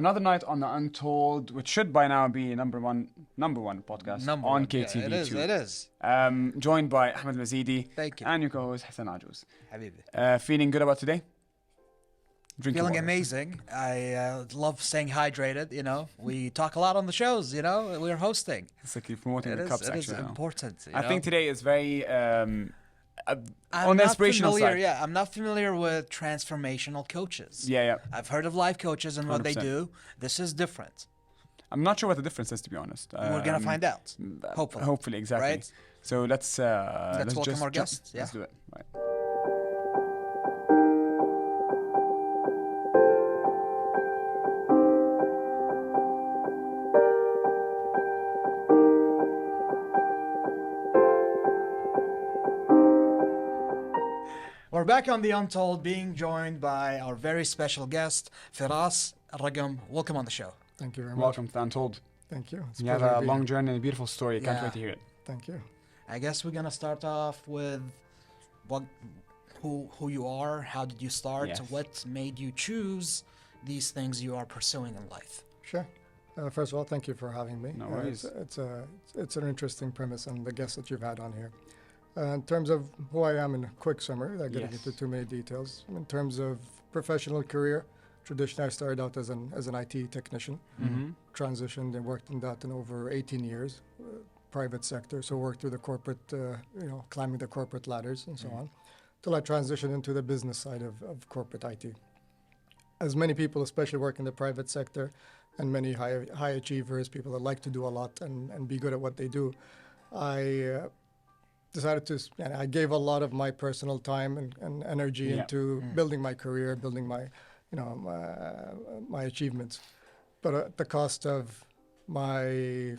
Another night on the Untold, which should by now be number one podcast on KTV2. It is. Joined by ALMazeedi. Thank you. And your co-host Hussein Ajouz. Habibi. Feeling good about today? Feeling amazing. I love staying hydrated, We talk a lot on the shows, We're hosting. It's like you're promoting the cups, actually. It is important, I think today is very... I'm on the not inspirational familiar, side. Yeah, I'm not familiar with transformational coaches. Yeah. I've heard of life coaches and what they 100%. do. This is different. I'm not sure what the difference is, to be honest. We're going to find out. Hopefully. Hopefully, exactly. Right? So let's welcome just our guests. Let's do it. Right. We're back on the Untold, being joined by our very special guest, Firas, Alrogm. Welcome on the show. Thank you very much. Welcome to Untold. Thank you. It's You have a long journey and a beautiful story. Can't Yeah. wait to hear it. Thank you. I guess we're gonna start off with who you are. How did you start? Yes. What made you choose these things you are pursuing in life? Sure. First of all, thank you for having me. No worries. It's an interesting premise and the guests that you've had on here. In terms of who I am in a quick summary, I get into too many details. In terms of professional career, traditionally I started out as an IT technician, transitioned and worked in that in over 18 years, private sector, so worked through the corporate, climbing the corporate ladders and so on, till I transitioned into the business side of corporate IT. As many people, especially work in the private sector, and many high achievers, people that like to do a lot and be good at what they do, I I gave a lot of my personal time and energy into building my career, building my, my achievements, but at the cost of my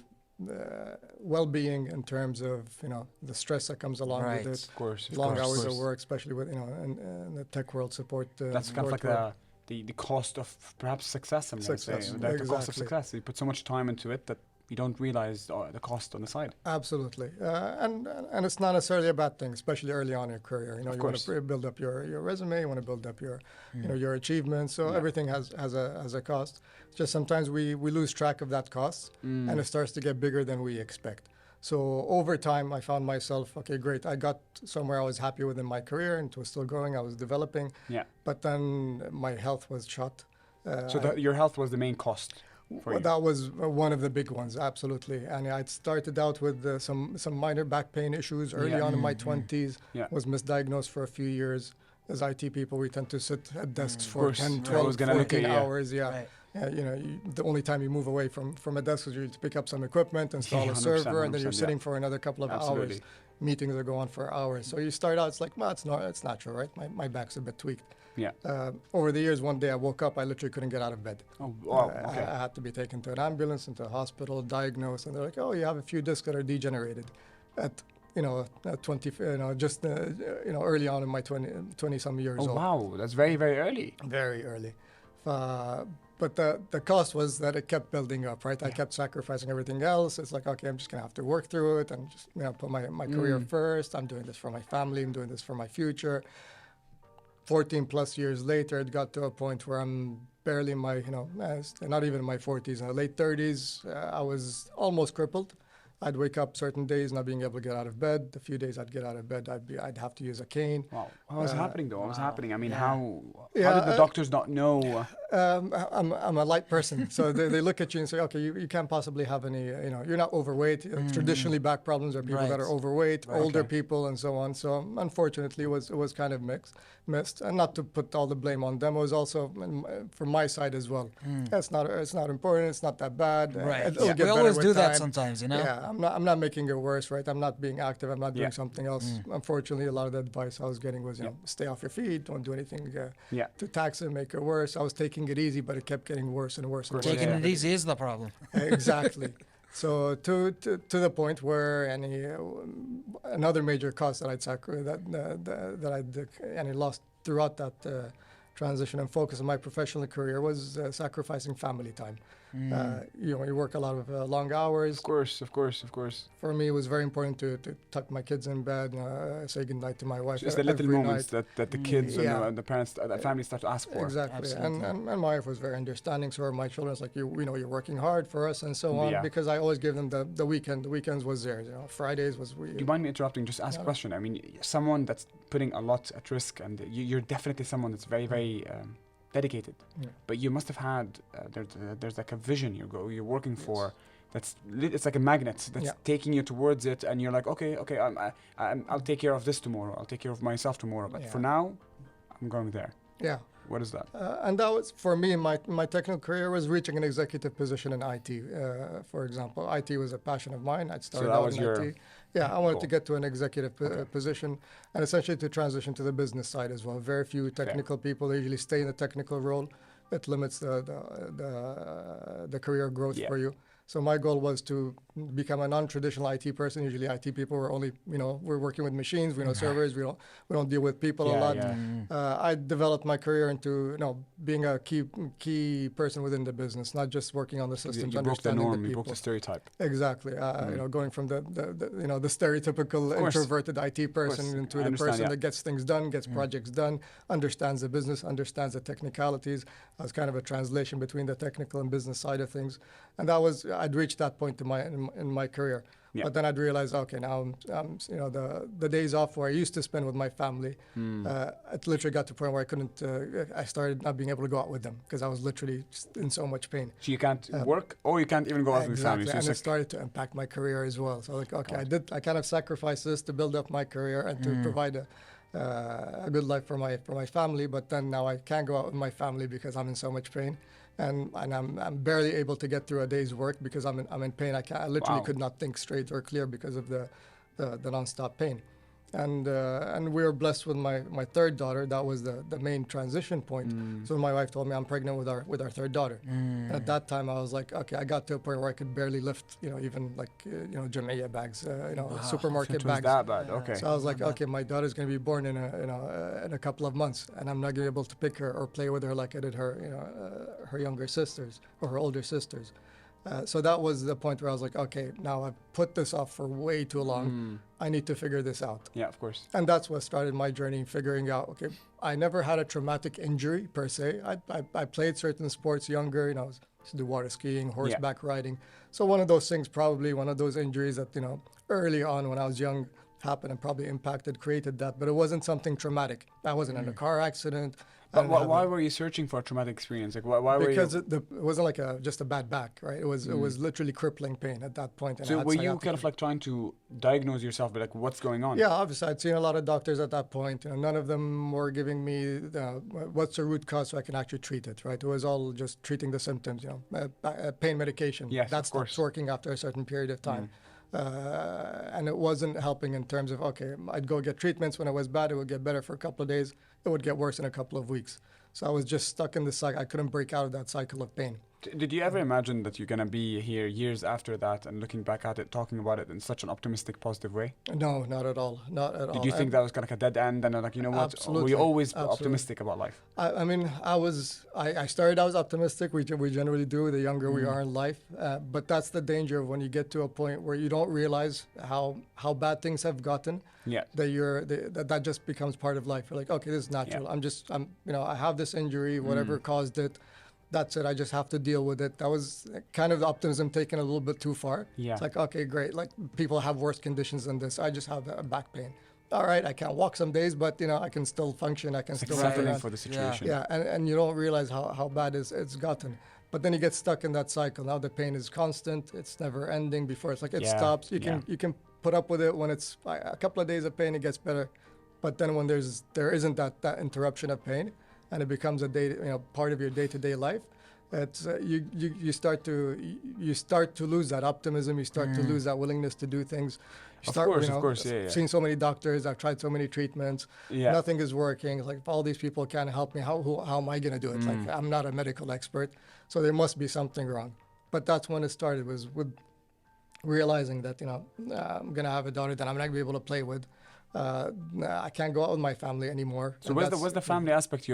well-being in terms of, the stress that comes along with it. Of course. Long hours of work, especially with, in the tech world support. That's kind of like the cost of perhaps success, I'm going to say. The cost of success. You put so much time into it that you don't realize the cost on the side. Absolutely. And it's not necessarily a bad thing, especially early on in your career. You want to build up your resume, you want to build up your, your achievements. So everything has a cost. Just sometimes we lose track of that cost and it starts to get bigger than we expect. So over time, I found myself, okay, great. I got somewhere I was happy within my career and it was still growing. I was developing. Yeah. But then my health was shot. So your health was the main cost? Well, that was one of the big ones, absolutely. And I started out with some minor back pain issues early on in my 20s, was misdiagnosed for a few years. As IT people, we tend to sit at desks for 10, 12, 14 hours. Right. The only time you move away from a desk is you to pick up some equipment, install a server, and then you're sitting for another couple of hours. Meetings that go on for hours. So you start out, it's like, well, it's natural, right? My back's a bit tweaked. Yeah. Over the years, one day I woke up, I literally couldn't get out of bed. Oh, wow. Okay. I had to be taken to an ambulance, into a hospital, diagnosed, and they're like, oh, you have a few discs that are degenerated. At 20, early on in my 20-some years old. Oh, wow. That's very, very early. Very early. But the cost was that it kept building up, right? I kept sacrificing everything else. It's like, okay, I'm just going to have to work through it and just put my career first. I'm doing this for my family. I'm doing this for my future. 14 plus years later, it got to a point where I'm barely in my, not even in my 40s, in the late 30s. I was almost crippled. I'd wake up certain days not being able to get out of bed. A few days I'd get out of bed, I'd have to use a cane. Wow. What was happening though? What was happening? I mean, how did the doctors not know? I'm a light person, so they look at you and say, okay, you can't possibly have any, you're not overweight. Traditionally, back problems are people that are overweight, older people, and so on. So unfortunately, it was kind of missed, and not to put all the blame on them. It was also from my side as well. It's not important. It's not that bad. Right. We always do that sometimes, Yeah. I'm not making it worse, right? I'm not being active. I'm not doing something else. Unfortunately, a lot of the advice I was getting was, stay off your feet, don't do anything to tax it, make it worse. I was taking it easy, but it kept getting worse and worse. Taking it easy is the problem. Exactly. So to the point where another major cost that I'd lost throughout that transition and focus of my professional career was sacrificing family time. You work a lot of long hours. Of course. For me, it was very important to tuck my kids in bed, say goodnight to my wife. So it's the little every moments night. that the kids and the parents, the family start to ask for. Exactly, and my wife was very understanding. So were my children. It's like you're working hard for us and so on. Yeah. Because I always give them the weekend. The weekends was theirs. Fridays was we. Do you mind me interrupting? Just ask a question. I mean, someone that's putting a lot at risk, and you're definitely someone that's very, very dedicated. Yeah. But you must have had there's like a vision you're working for. It's like a magnet that's taking you towards it, and you're like, okay, I'll take care of this tomorrow. I'll take care of myself tomorrow. But for now, I'm going there. Yeah. What is that? And that was, for me, my technical career was reaching an executive position in IT. For example, IT was a passion of mine. I started out in IT. Yeah, I wanted to get to an executive position and essentially to transition to the business side as well. Very few technical people usually stay in the technical role. It limits the career growth for you. So my goal was to become a non-traditional IT person. Usually IT people were only, we're working with machines, we know servers, we don't deal with people a lot. I developed my career into, being a key person within the business, not just working on the systems, understanding the norm, you broke the stereotype. Exactly. Going from the stereotypical introverted IT person into the person that gets things done, gets projects done, understands the business, understands the technicalities. I was kind of a translation between the technical and business side of things. And I'd reached that point in my career. Yeah. But then I'd realize, okay, now the days off where I used to spend with my family, it literally got to a point where I couldn't. I started not being able to go out with them because I was literally in so much pain. So you can't work, or you can't even go out with family. Exactly, and it started to impact my career as well. So I kind of sacrificed this to build up my career and to provide a good life for my family. But then now I can't go out with my family because I'm in so much pain. And I'm barely able to get through a day's work because I'm in pain. I literally could not think straight or clear because of the nonstop pain. And we were blessed with my third daughter. That was the main transition point. So my wife told me I'm pregnant with our third daughter. And at that time I was like, okay, I got to a point where I could barely lift, even like Jamia bags, supermarket bags. That bad. Okay. So I was like, okay, my daughter's going to be born in a couple of months, and I'm not going to be able to pick her or play with her like I did her younger sisters or her older sisters. So that was the point where I was like, okay, now I've put this off for way too long. I need to figure this out. Yeah, of course. And that's what started my journey, figuring out, okay, I never had a traumatic injury per se. I played certain sports younger, I used to do water skiing, horseback riding. So one of those things, probably one of those injuries that, early on when I was young happened and probably created that. But it wasn't something traumatic. I wasn't in a car accident. But why were you searching for a traumatic experience? Like, why were you? Because it wasn't like just a bad back, right? It was literally crippling pain at that point. So were you kind of like trying to diagnose yourself, but like what's going on? Yeah, obviously I'd seen a lot of doctors at that point. None of them were giving me what's the root cause so I can actually treat it, right? It was all just treating the symptoms, pain medication. Yes, that stops working after a certain period of time. And it wasn't helping in terms of, okay, I'd go get treatments. When it was bad, it would get better for a couple of days. It would get worse in a couple of weeks. So I was just stuck in this cycle. I couldn't break out of that cycle of pain. Did you ever imagine that you're going to be here years after that and looking back at it, talking about it in such an optimistic, positive way? No, not at all. Not at all. Did you think that was kind of like a dead end and like, what? Absolutely. Were you always optimistic about life? I mean, I started, I was optimistic. We generally do the younger we are in life. But that's the danger of when you get to a point where you don't realize how bad things have gotten. Yeah. That just becomes part of life. You're like, okay, this is natural. Yeah. I have this injury, whatever caused it. That's it. I just have to deal with it. That was kind of the optimism taken a little bit too far. Yeah. It's like, okay, great. Like people have worse conditions than this. I just have back pain. All right, I can't walk some days, but I can still function. I can still settling for the situation. Yeah, and you don't realize how bad it's gotten. But then you get stuck in that cycle. Now the pain is constant. It's never ending. Before it's like it stops. You can put up with it when it's a couple of days of pain. It gets better, but then when there isn't that interruption of pain, and it becomes a part of your day-to-day life, it's you start to lose that optimism. You start to lose that willingness to do things. Of course, Seen so many doctors. I've tried so many treatments. Yeah. Nothing is working. It's like, if all these people can't help me, how am I going to do it? Like, I'm not a medical expert, so there must be something wrong. But that's when it started, was with realizing that I'm going to have a daughter that I'm not going to be able to play with. I can't go out with my family anymore. So what's the family aspect?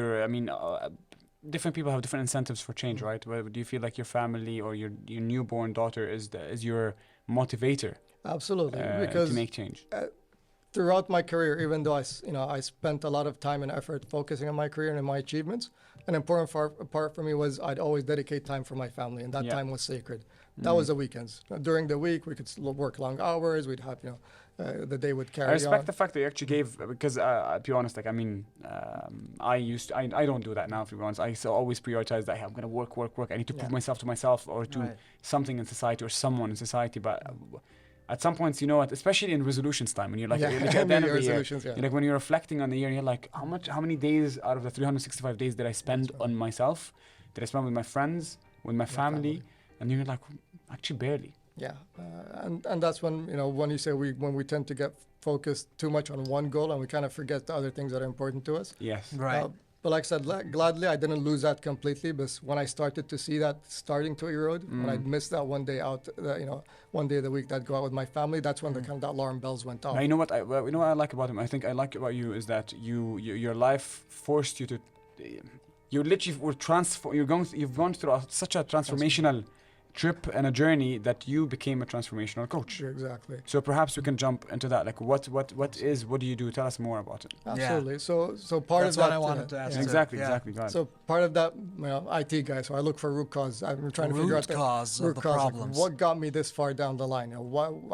different people have different incentives for change, right? Do you feel like your family or your newborn daughter is your motivator Absolutely, because to make change? Throughout my career, even though I spent a lot of time and effort focusing on my career and my achievements, an important part for me was I'd always dedicate time for my family, and that time was sacred. That was the weekends. During the week, we could work long hours. We'd have the day would carry on. I respect the fact that you actually gave, because to be honest, like I don't do that now. To be honest, I always prioritize that. Hey, I'm gonna work. I need to prove myself to myself or to something in society or someone in society, but. At some points, you know what, especially in resolutions time, when you're like, at the end of the year, you're like when you're reflecting on the year, you're like, how many days out of the 365 days did I spend on myself? Did I spend with my friends, with my family? And you're like, actually barely. Yeah, and that's when when you say when we tend to get focused too much on one goal and we kind of forget the other things that are important to us. Yes. Right. But like I said, gladly I didn't lose that completely. But when I started to see that starting to erode, when I'd miss that one day out, one day of the week that I'd go out with my family, that's when the kind of the alarm bells went off. Now, you know what I like about him? I think I like about you is that your life forced you to. You literally were You've gone through such a transformational trip and a journey that you became a transformational coach. Sure, exactly. So perhaps we can jump into that. Like what do you do? Tell us more about it. Absolutely. So part That's of that. what I wanted to ask. Exactly. Go ahead. So part of that, IT guy. So I look for root cause. I'm trying to figure out the root cause. Problems. Like, what got me this far down the line?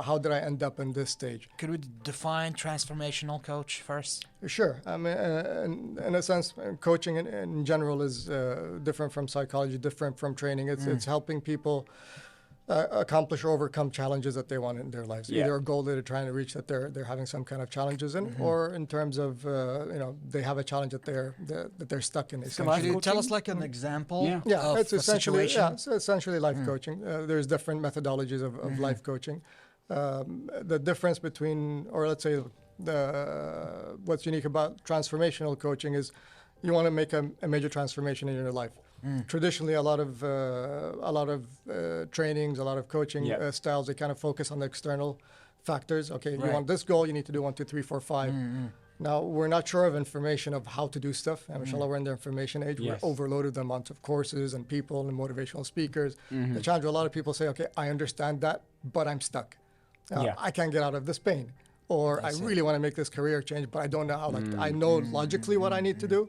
How did I end up in this stage? Could we define transformational coach first? Sure. I mean, in a sense, coaching in general is different from psychology, different from training. It's helping people accomplish or overcome challenges that they want in their lives. Either a goal that they're trying to reach that they're having some kind of challenges in, or in terms of they have a challenge that they're stuck in. Could you tell us like an example? Yeah, of it's essentially situation? it's essentially life coaching. There's different methodologies of life coaching. The difference between, or let's say, what's unique about transformational coaching is you want to make a major transformation in your life. Traditionally, a lot of trainings, a lot of coaching styles, they kind of focus on the external factors. Okay, you want this goal, you need to do 1, 2, 3, 4, 5. Now, we're not sure of information of how to do stuff. And inshallah, we're in the information age. We're overloaded with the amount of courses and people and motivational speakers. The challenge, a lot of people say, okay, I understand that, but I'm stuck. I can't get out of this pain. Or I really want to make this career change, but I don't know how. Like, I know logically what I need to do,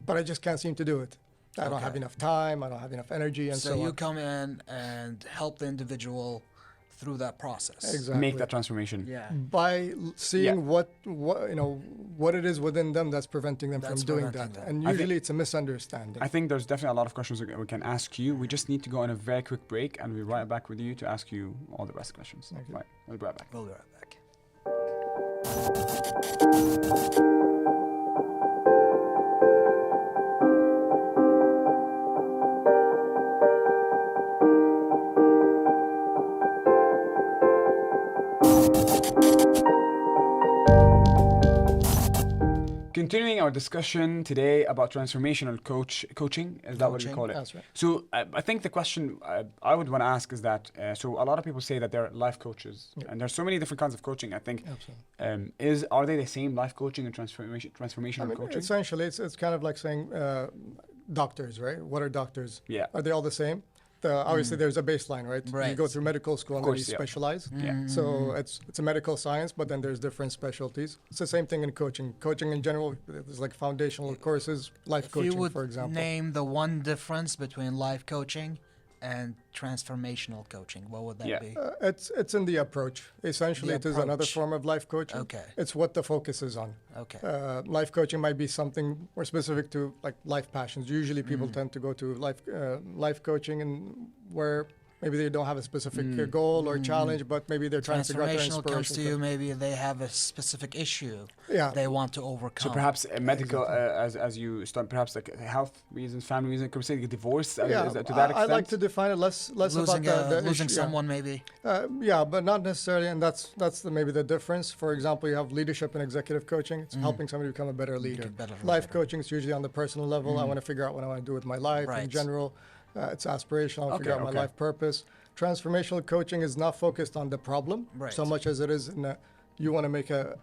but I just can't seem to do it. I don't have enough time, I don't have enough energy, and so on. So you come in and help the individual through that process. Exactly. Make that transformation. Yeah. By seeing what it is within them that's preventing them from doing that. And usually it's a misunderstanding. I think there's definitely a lot of questions we can ask you. We just need to go on a very quick break, and we'll be right back with you to ask you all the rest questions. Right. We'll be right back. We'll be right back. Continuing our discussion today about transformational coaching, is that what we call it? That's right. So I think the question I would want to ask is that, so a lot of people say that they're life coaches, and there's so many different kinds of coaching. I think, are they the same, life coaching and transformational coaching? Essentially, it's kind of like saying doctors, right? What are doctors? Yeah. Are they all the same? Obviously, there's a baseline, right? You go through medical school and then you specialize. So it's a medical science, but then there's different specialties. It's the same thing in coaching. Coaching in general, there's like foundational courses, life coaching, for example. Name the one difference between life coaching and transformational coaching, what would that be? It's in the approach. Essentially, it is another form of life coaching. Okay. It's what the focus is on. Okay. Life coaching might be something more specific to like life passions. Usually, people tend to go to life coaching and where maybe they don't have a specific goal or challenge, but maybe they're trying to figure out their inspiration. Transformational comes to you, maybe they have a specific issue they want to overcome. So perhaps a medical, as you start, perhaps like health reasons, family reasons, could we say divorce? To that extent? I like to define it less losing about the losing issue, someone, maybe. But not necessarily, and that's maybe the difference. For example, you have leadership and executive coaching. It's helping somebody become a better leader. Life coaching is usually on the personal level. I want to figure out what I want to do with my life in general. It's aspirational. I figure out my life purpose. Transformational coaching is not focused on the problem so much as it is in you want to make a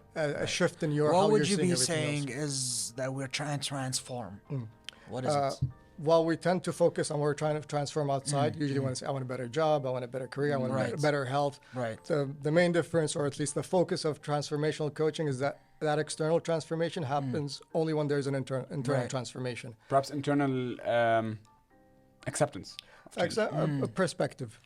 shift in your how you're seeing everything else. What would you be saying is that we're trying to transform? What is it? while we tend to focus on what we're trying to transform outside, usually when I say I want a better job, I want a better career, I want better health. Right. The main difference, or at least the focus of transformational coaching, is that external transformation happens only when there's an internal transformation. Perhaps internal acceptance. A perspective.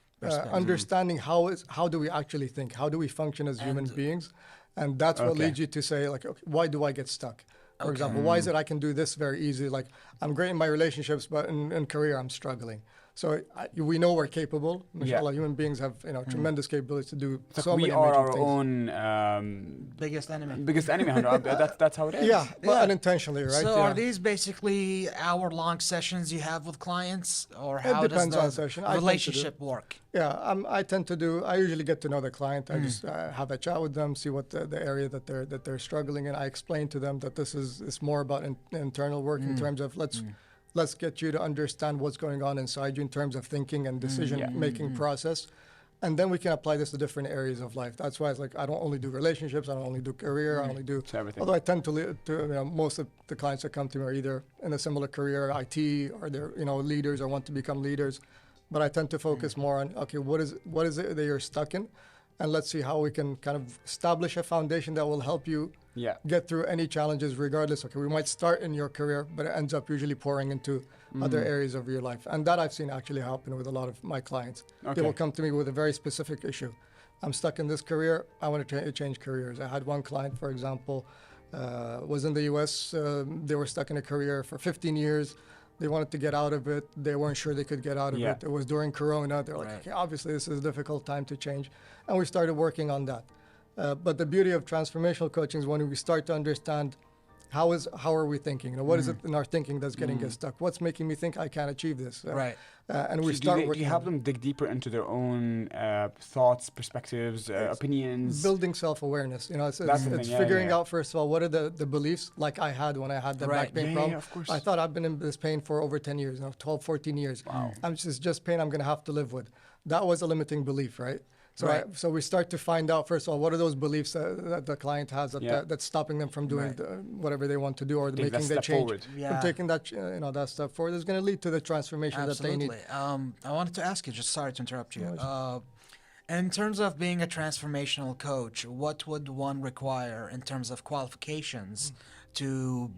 Understanding how do we actually think, how do we function as human beings, and that's what leads you to say, like, okay, why do I get stuck? For example, why is it I can do this very easily? Like, I'm great in my relationships, but in career I'm struggling. So we know we're capable. Mashallah, human beings have tremendous capabilities to do so many amazing things. We are our own biggest enemy. That's how it is. Yeah, but unintentionally, right? So are these basically hour-long sessions you have with clients, or how does the relationship work? Yeah, I tend to do. I usually get to know the client. I just have a chat with them, see what the area that they're struggling in. I explain to them that this is more about internal work in terms of let's get you to understand what's going on inside you in terms of thinking and decision-making process. And then we can apply this to different areas of life. That's why it's like I don't only do relationships, I don't only do career, I only do everything. Although I tend to most of the clients that come to me are either in a similar career, IT, or they're leaders or want to become leaders. But I tend to focus more on, okay, what is it that you're stuck in? And let's see how we can kind of establish a foundation that will help you get through any challenges regardless. Okay, we might start in your career, but it ends up usually pouring into other areas of your life. And that I've seen actually happen with a lot of my clients. They will come to me with a very specific issue. I'm stuck in this career. I want to change careers. I had one client, for example, was in the US. They were stuck in a career for 15 years. They wanted to get out of it. They weren't sure they could get out of it. It was during Corona. They're like, okay, obviously this is a difficult time to change. And we started working on that. But the beauty of transformational coaching is when we start to understand how are we thinking? What is it in our thinking that's getting us stuck? What's making me think I can't achieve this? And we start working. Do you help them dig deeper into their own thoughts, perspectives, opinions? Building self-awareness. It's figuring out, first of all, what are the beliefs like I had when I had the back pain problem. Of course. I thought I've been in this pain for over 10 years, 12, 14 years. Wow. It's just pain I'm going to have to live with. That was a limiting belief, right? So we start to find out, first of all, what are those beliefs that the client has that's stopping them from doing whatever they want to do, or making the change. From taking that that step forward is going to lead to the transformation that they need. I wanted to ask you, just sorry to interrupt you. In terms of being a transformational coach, what would one require in terms of qualifications to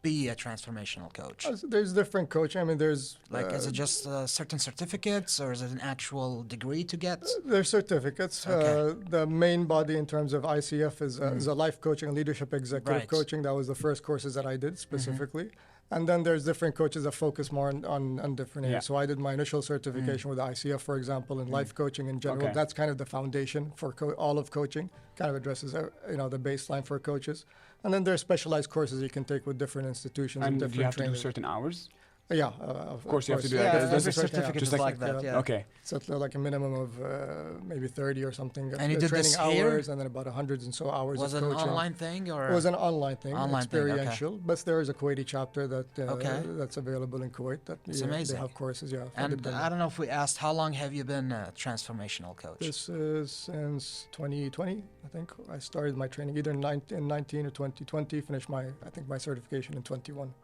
be a transformational coach? There's different coaching. I mean, there's is it just certain certificates, or is it an actual degree to get? There's certificates. The main body in terms of ICF is a life coaching and leadership executive coaching. That was the first courses that I did specifically. And then there's different coaches that focus more on different areas. So I did my initial certification with the ICF, for example, in life coaching in general. That's kind of the foundation for all of coaching. Kind of addresses the baseline for coaches. And then there's specialized courses you can take with different institutions and different do you have trainers. to do certain hours? Yeah, of course you have to do that. There's a certificate just like that. Okay. So it's like a minimum of maybe 30 or something. And you did training this hours here? And then about 100 and so hours Was of it coaching. an online thing, or? It was an online thing, experiential. Okay. But there is a Kuwaiti chapter that's available in Kuwait. It's amazing. They have courses, And I don't know if we asked, how long have you been a transformational coach? This is since 2020, I think. I started my training either in 19 or 2020. Finished my certification in 21.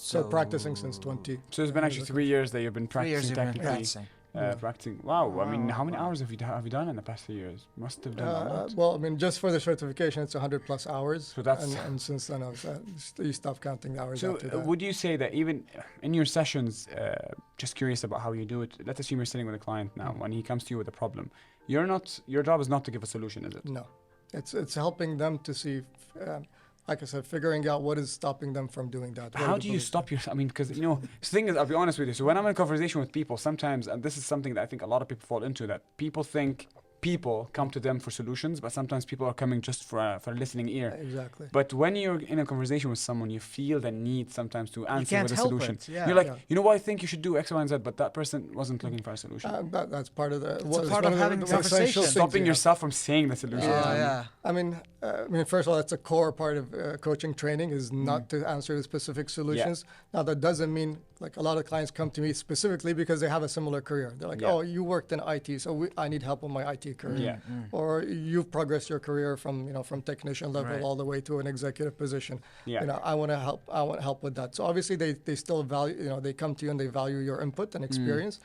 So practicing since 20. So it's been actually 3 years that you've been practicing technically. Practicing. Wow. I mean, how many hours have you done in the past 3 years? Must have done a lot. Well, I mean, just for the certification, it's 100 plus hours. So that's and since then, you stop counting the hours after that. Would you say that even in your sessions, just curious about how you do it, let's assume you're sitting with a client now, when he comes to you with a problem, your job is not to give a solution, is it? No. It's helping them to see, like I said, figuring out what is stopping them from doing that. How do you stop yourself? I mean, because, the thing is, I'll be honest with you. So when I'm in a conversation with people, sometimes, and this is something that I think a lot of people fall into, that people think people come to them for solutions, but sometimes people are coming just for a listening ear. Exactly. But when you're in a conversation with someone, you feel the need sometimes to answer with a solution. Yeah. You're like, I think you should do X, Y, and Z, but that person wasn't looking for a solution. That's part of the. It's part of having the conversation. Stopping yourself from saying the solution. I mean, first of all, that's a core part of coaching training is not to answer the specific solutions. Now, that doesn't mean, like, a lot of clients come to me specifically because they have a similar career. They're like, oh, you worked in IT, so I need help with my IT IT career, Yeah. or you've progressed your career from technician level Right. all the way to an executive position. Yeah. I want to help. I want to help with that. So obviously they still value. They come to you and they value your input and experience.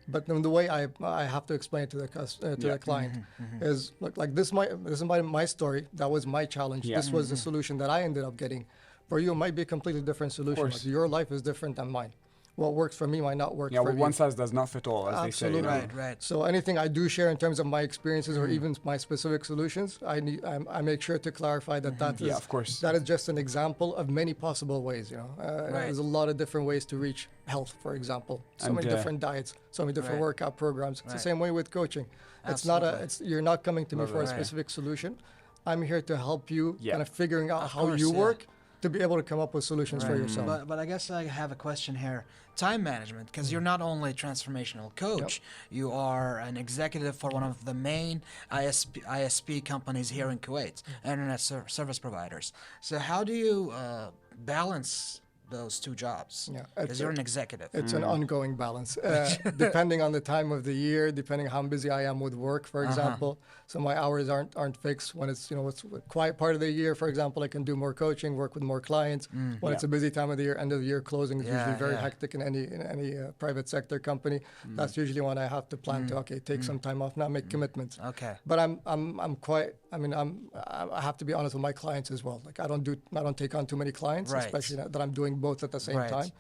But then the way I have to explain it to the client is, look, like this is my story. That was my challenge. Yeah. This was the solution that I ended up getting. For you, it might be a completely different solution. course. Like, your life is different than mine. What works for me might not work Yeah, for well, you. one size does not fit all, as they say. Absolutely. Right. So anything I do share in terms of my experiences or even my specific solutions, I make sure to clarify that Yeah, of course. that is just an example of many possible ways. There's a lot of different ways to reach health, for example. So And, many different diets, so many different Right. workout programs. It's the Right. same way with coaching. Absolutely. You're not coming to me for a Right. specific solution. I'm here to help you Yeah. kind of figuring out Of how course, you yeah. work to be able to come up with solutions for yourself. But I guess I have a question here. Time management, because you're not only a transformational coach, you are an executive for one of the main ISP companies here in Kuwait, internet service providers. So how do you balance those two jobs? Yeah, Because you're an executive. It's an ongoing balance, depending on the time of the year, depending how busy I am with work, for example. So my hours aren't fixed. When it's it's a quiet part of the year, for example, I can do more coaching, work with more clients. When it's a busy time of the year, end of the year closing is usually very hectic in any private sector company. That's usually when I have to plan to take some time off, not make commitments. Okay. But I'm quite. I have to be honest with my clients as well. Like I don't take on too many clients, Right. especially that I'm doing both at the same Right. time.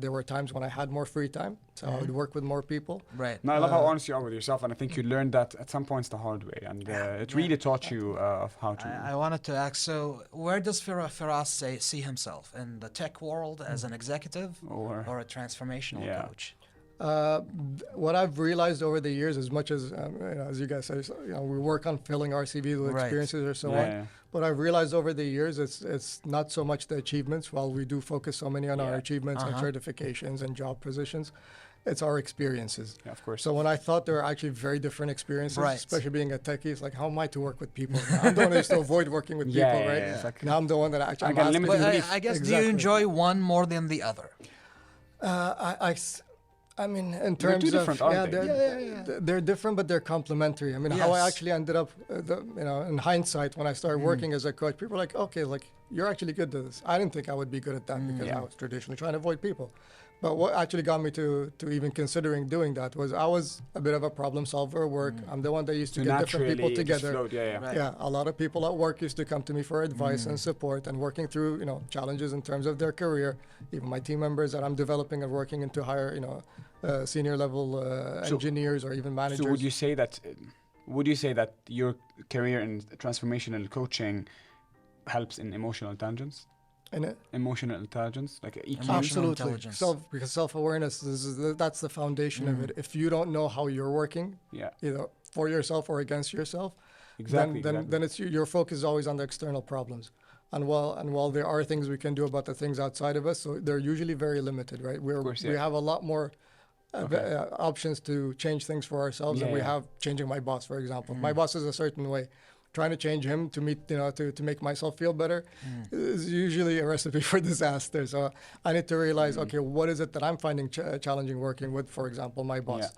There were times when I had more free time, so I would work with more people. Right. No, I love how honest you are with yourself, and I think you learned that at some points the hard way, and it really taught you of how to. I wanted to ask, so where does Firas see himself? In the tech world as an executive or a transformational Yeah. coach? What I've realized over the years, as much as you guys say, we work on filling our CVs with Right. experiences or so Yeah. on. But I've realized over the years, it's not so much the achievements. While we do focus so many on our Yeah. achievements and certifications and job positions, it's our experiences. Yeah, of course. So when I thought there were actually very different experiences, Right. especially being a techie, it's like, how am I to work with people? I'm the one that used to avoid working with people, Yeah, right? it's like- Now I'm the one that actually. I got I'm limited asking- But belief. I guess, do Exactly. you enjoy one more than the other? I mean, in They're terms too different, of aren't they? they're different, but they're complementary. I mean, how I Yes. actually ended up, in hindsight, when I started working as a coach, people were like, okay, like you're actually good at this. I didn't think I would be good at that because I was traditionally trying to avoid people. But what actually got me to even considering doing that was I was a bit of a problem solver at work. I'm the one that used to So get different people naturally, it just together. flowed, yeah. Right. Yeah, a lot of people at work used to come to me for advice and support and working through, challenges in terms of their career. Even my team members that I'm developing and working into higher, senior level So- engineers or even managers. So would you say that your career in transformational coaching helps in emotional intelligence? In it? Emotional intelligence, like EQ. Emotional Absolutely. intelligence. Because self-awareness that's the foundation of it. If you don't know how you're working, Yeah, either for yourself or against yourself, exactly. then it's your focus is always on the external problems. And while there are things we can do about the things outside of us, so they're usually very limited, right? course, We yeah. have a lot more options to change things for ourselves than we Yeah. have changing my boss, for example. My boss is a certain way. Trying to change him to meet, to make myself feel better is usually a recipe for disaster. So I need to realize, okay, what is it that I'm finding challenging working with, for example, my boss?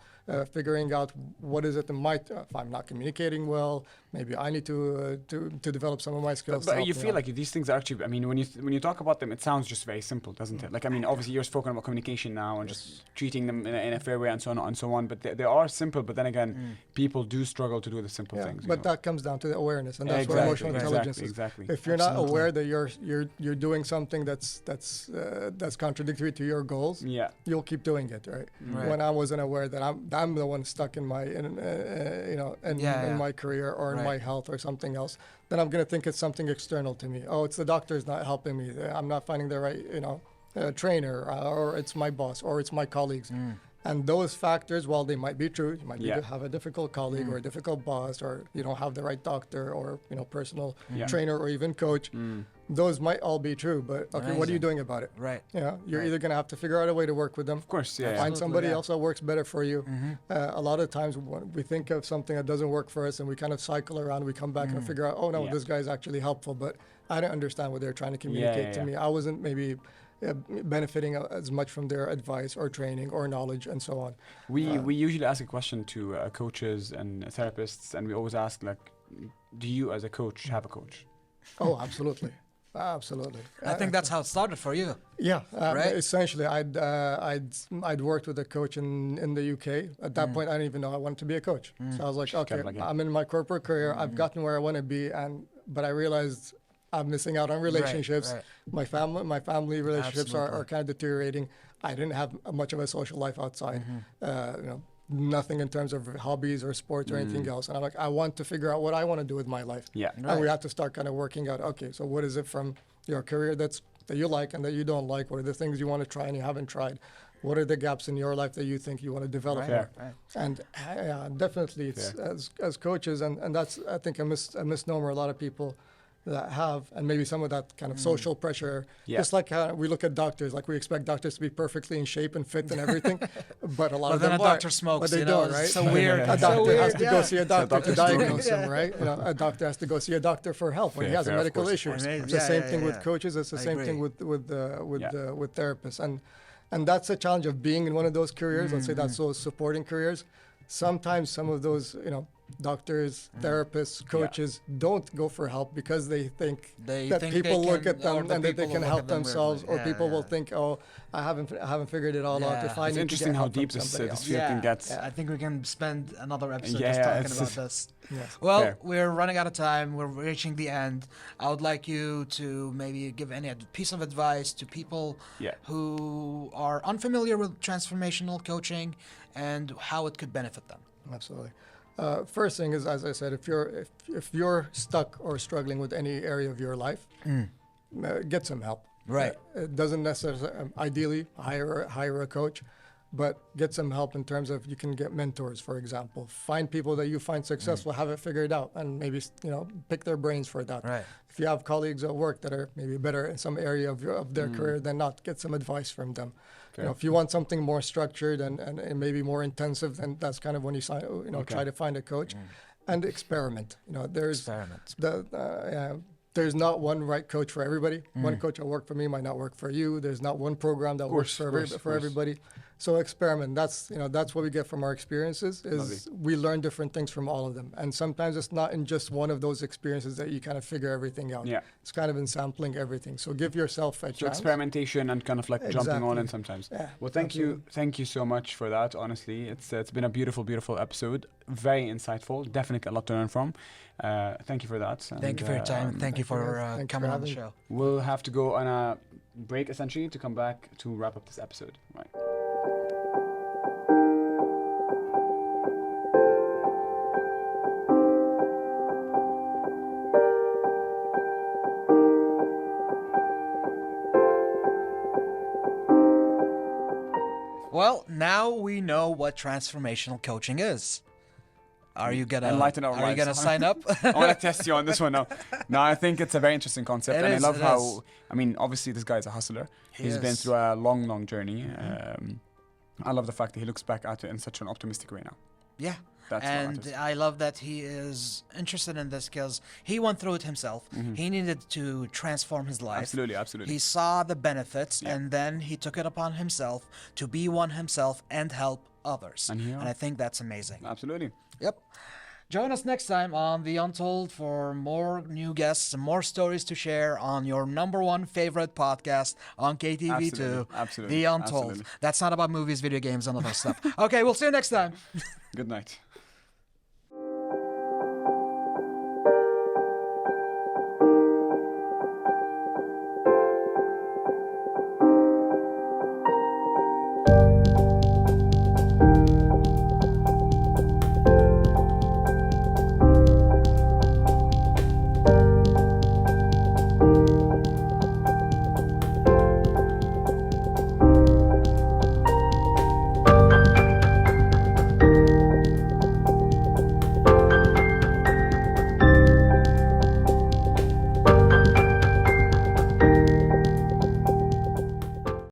Figuring out what is it that might, if I'm not communicating well, maybe I need to develop some of my skills. But you feel like these things are actually, I mean, when you talk about them, it sounds just very simple, doesn't it? Like, I mean, obviously you're spoken about communication now and just treating them in a fair way and so on and so on. But they are simple. But then again, people do struggle to do the simple things. But that comes down to the awareness, and that's what emotional intelligence is. Exactly. If you're not aware that you're doing something that's contradictory to your goals, Yeah. you'll keep doing it, right? Right. When I wasn't aware that I'm the one stuck in my in my career or in my health or something else, then I'm gonna think it's something external to me. Oh, it's the doctor's not helping me. I'm not finding the right trainer, or it's my boss, or it's my colleagues. And those factors, while they might be true, you might have a difficult colleague or a difficult boss, or you don't have the right doctor or personal trainer or even coach. Those might all be true, but okay, what are you doing about it? Right. You're either gonna have to figure out a way to work with them. Of course, yeah. Find somebody yeah. else that works better for you. A lot of times when we think of something that doesn't work for us and we kind of cycle around, we come back and figure out, oh no, Yeah. this guy's actually helpful, but I don't understand what they're trying to communicate to me. I wasn't maybe benefiting as much from their advice or training or knowledge and so on. We usually ask a question to coaches and therapists, and we always ask, like, do you as a coach have a coach? Oh, absolutely. Absolutely. I think that's how it started for you. Yeah, Right? essentially, I'd worked with a coach in the UK. At that point, I didn't even know I wanted to be a coach. So I was like, okay, like it. I'm in my corporate career. I've gotten where I want to be, but I realized I'm missing out on relationships. right. My family relationships are Absolutely. kind of deteriorating. I didn't have much of a social life outside. Nothing in terms of hobbies or sports or anything else. And I'm like, I want to figure out what I want to do with my life. Yeah. And we have to start kind of working out, okay, so what is it from your career that you like and that you don't like? What are the things you want to try and you haven't tried? What are the gaps in your life that you think you want to develop? Fair. Right. And definitely, it's, as coaches, and that's, I think, a misnomer a lot of people that have, and maybe some of that kind of social pressure. Yeah. Just like how we look at doctors, like we expect doctors to be perfectly in shape and fit and everything, but a lot But of then them a doctor aren't. smokes, But they you know, don't, right? it's so weird. A It's so doctor has weird, to go see a doctor to doctor's diagnose smoking. him, right? A doctor has to go see a doctor for help when he Fair, has fair, of medical course, of issues. course. It's the same thing Yeah. with coaches. It's the I same agree. thing with therapists, and that's a challenge of being in one of those careers. Let's say that's those supporting careers. Sometimes some of those, doctors, therapists, coaches don't go for help because they think They that think people they look can- at them or and the that they people can will look help at them themselves, weirdly. or people will Yeah. think, oh, I haven't figured it all out. Yeah. If I It's need interesting to get how help from deep this somebody this else. field can get. I think we can spend another episode Yeah, just yeah, talking it's about just- this. Yes. Well, Fair. we're running out of time. We're reaching the end. I would like you to maybe give any piece of advice to people Yeah. who are unfamiliar with transformational coaching and how it could benefit them. Absolutely. First thing is, as I said, if you're stuck or struggling with any area of your life, get some help. Right. It doesn't necessarily, ideally, hire a coach, but get some help in terms of you can get mentors, for example. Find people that you find successful, have it figured out, and maybe pick their brains for that. Right. If you have colleagues at work that are maybe better in some area of their career than not, get some advice from them. If you want something more structured and maybe more intensive, then that's kind of when you try to find a coach and experiment. Experiment. There's not one right coach for everybody. One coach that worked for me might not work for you. There's not one program that works for everybody. So experiment. That's what we get from our experiences. Is we learn different things from all of them, and sometimes it's not in just one of those experiences that you kind of figure everything out. Yeah. It's kind of in sampling everything. So give yourself a So chance. experimentation and kind of like jumping on Exactly. in sometimes. Yeah, Well, thank you so much for that. Honestly, it's been a beautiful episode. Very insightful. Definitely a lot to learn from. Thank you for that. Thank you for your time. Thank you for Thanks coming for on the having show. We'll have to go on a break essentially to come back to wrap up this episode. Right. Well, now we know what transformational coaching is. Are you gonna Enlighten our Are you lives. gonna sign up? I want to test you on this one now. No, I think it's a very interesting concept, It and is, I love it how. is. I mean, obviously, this guy's a hustler. He's been is. through a long journey. I love the fact that he looks back at it in such an optimistic way now. Yeah. That's what and matters. I love that he is interested in this because he went through it himself. He needed to transform his life. Absolutely. He saw the benefits Yeah. and then he took it upon himself to be one himself and help others. And here- I think that's amazing. Absolutely. Yep. Join us next time on The Untold for more new guests and more stories to share on your #1 favorite podcast on KTV2. Absolutely. The Untold. Absolutely. That's not about movies, video games, and other stuff. Okay, we'll see you next time. Good night.